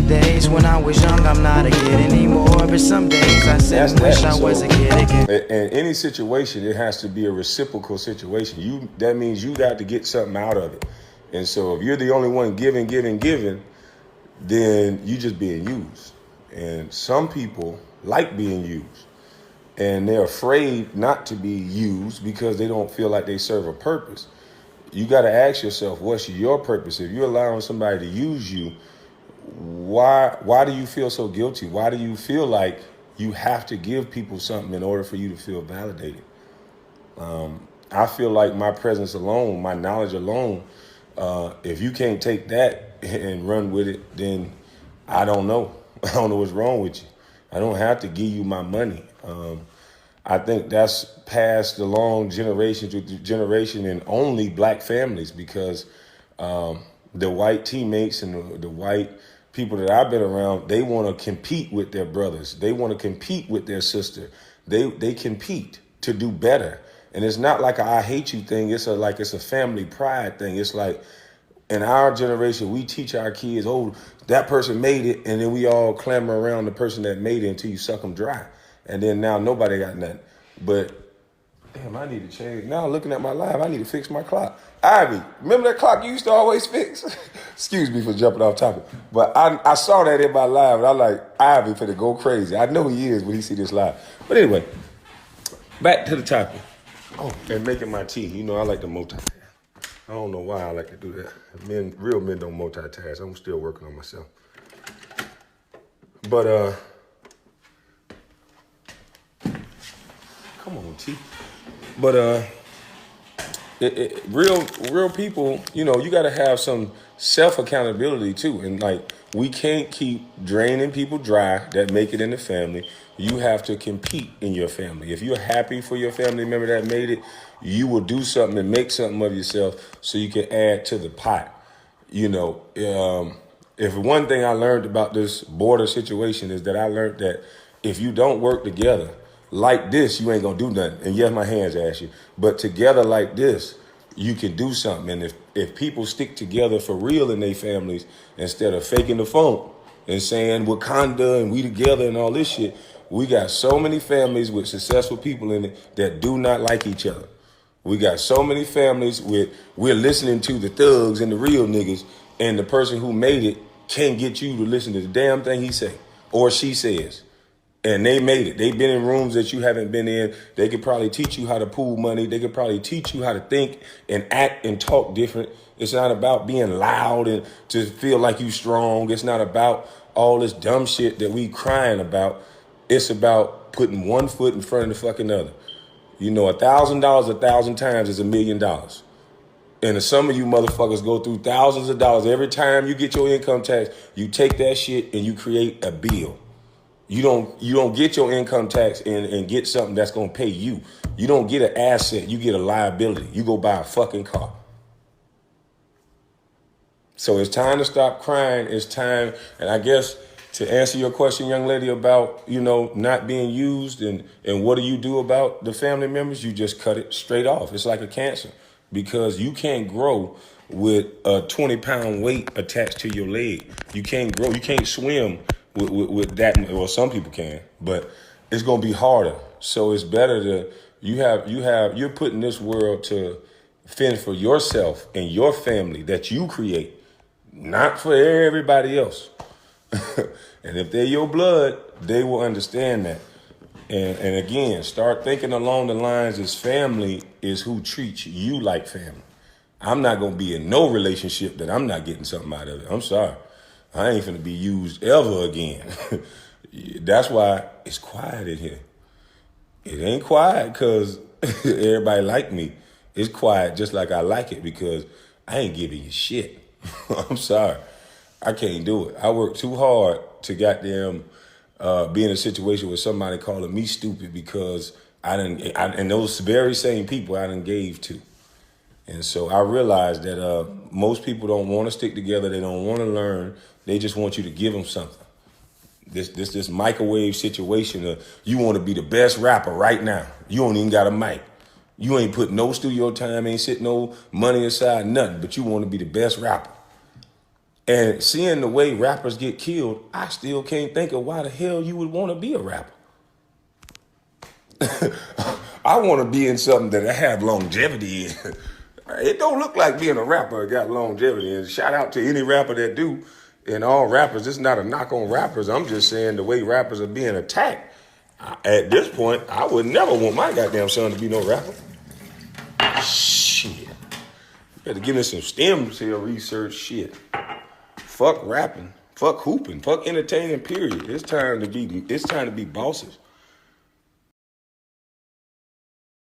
days when I was young, I'm not a kid anymore. But some days I sit and wish I was a kid again. In any situation, it has to be a reciprocal situation. That means you got to get something out of it. And so if you're the only one giving, then you just being used. And some people like being used. And they're afraid not to be used because they don't feel like they serve a purpose. You got to ask yourself, what's your purpose? If you're allowing somebody to use you, why do you feel so guilty? Why do you feel like you have to give people something in order for you to feel validated? I feel like my presence alone, my knowledge alone, if you can't take that and run with it, then I don't know. I don't know what's wrong with you. I don't have to give you my money. I think that's passed along generation to generation in only black families because the white teammates and the white people that I've been around, they want to compete with their brothers. They want to compete with their sister. They compete to do better. And it's not like a I hate you thing. It's a family pride thing. It's like in our generation, we teach our kids, oh, that person made it. And then we all clamor around the person that made it until you suck them dry. And then now nobody got nothing. But damn, I need to change. Now looking at my live, I need to fix my clock. Ivy, remember that clock you used to always fix? Excuse me for jumping off topic. But I saw that in my live and I'm like, Ivy finna go crazy. I know he is when he see this live. But anyway, back to the topic. Oh, and making my tea. You know, I like to multitask. I don't know why I like to do that. Real men don't multitask. I'm still working on myself. But come on, T. But real people, you know, you got to have some self accountability too. And like, we can't keep draining people dry that make it in the family. You have to compete in your family. If you're happy for your family member that made it, you will do something and make something of yourself so you can add to the pot. You know, if one thing I learned about this border situation is that I learned that if you don't work together like this, you ain't gonna do nothing. And yes, my hands ask you, but together like this, you can do something. And if people stick together for real in their families, instead of faking the funk and saying Wakanda and we together and all this shit, we got so many families with successful people in it that do not like each other. We got so many families we're listening to the thugs and the real niggas, and the person who made it can't get you to listen to the damn thing he say or she says. And they made it. They've been in rooms that you haven't been in. They could probably teach you how to pool money. They could probably teach you how to think and act and talk different. It's not about being loud and to feel like you strong. It's not about all this dumb shit that we crying about. It's about putting one foot in front of the fucking other. You know, $1,000 1,000 times is $1 million. And some of you motherfuckers go through thousands of dollars. Every time you get your income tax, you take that shit and you create a bill. You don't get your income tax and get something that's going to pay you. You don't get an asset. You get a liability. You go buy a fucking car. So it's time to stop crying. It's time. And I guess to answer your question, young lady, about, you know, not being used and what do you do about the family members? You just cut it straight off. It's like a cancer because you can't grow with a 20-pound weight attached to your leg. You can't grow. You can't swim with that. Well, some people can, but it's going to be harder. So it's better to, you're putting this world to fend for yourself and your family that you create, not for everybody else. And if they're your blood, they will understand that. And again, start thinking along the lines as family is who treats you like family. I'm not going to be in no relationship that I'm not getting something out of it. I'm sorry. I ain't finna be used ever again. That's why it's quiet in here. It ain't quiet because everybody like me. It's quiet just like I like it because I ain't giving you shit. I'm sorry. I can't do it. I work too hard to goddamn be in a situation with somebody calling me stupid because and those very same people I done gave to. And so I realized that most people don't want to stick together. They don't want to learn. They just want you to give them something. This microwave situation. You want to be the best rapper right now. You don't even got a mic. You ain't put no studio time, ain't set no money aside, nothing. But you want to be the best rapper. And seeing the way rappers get killed, I still can't think of why the hell you would want to be a rapper. I want to be in something that I have longevity in. It don't look like being a rapper got longevity. And shout out to any rapper that do. And all rappers, it's not a knock on rappers. I'm just saying the way rappers are being attacked. At this point, I would never want my goddamn son to be no rapper. Shit. Better get in some stem cell research shit. Fuck rapping. Fuck hooping. Fuck entertaining, period. It's time to be bosses.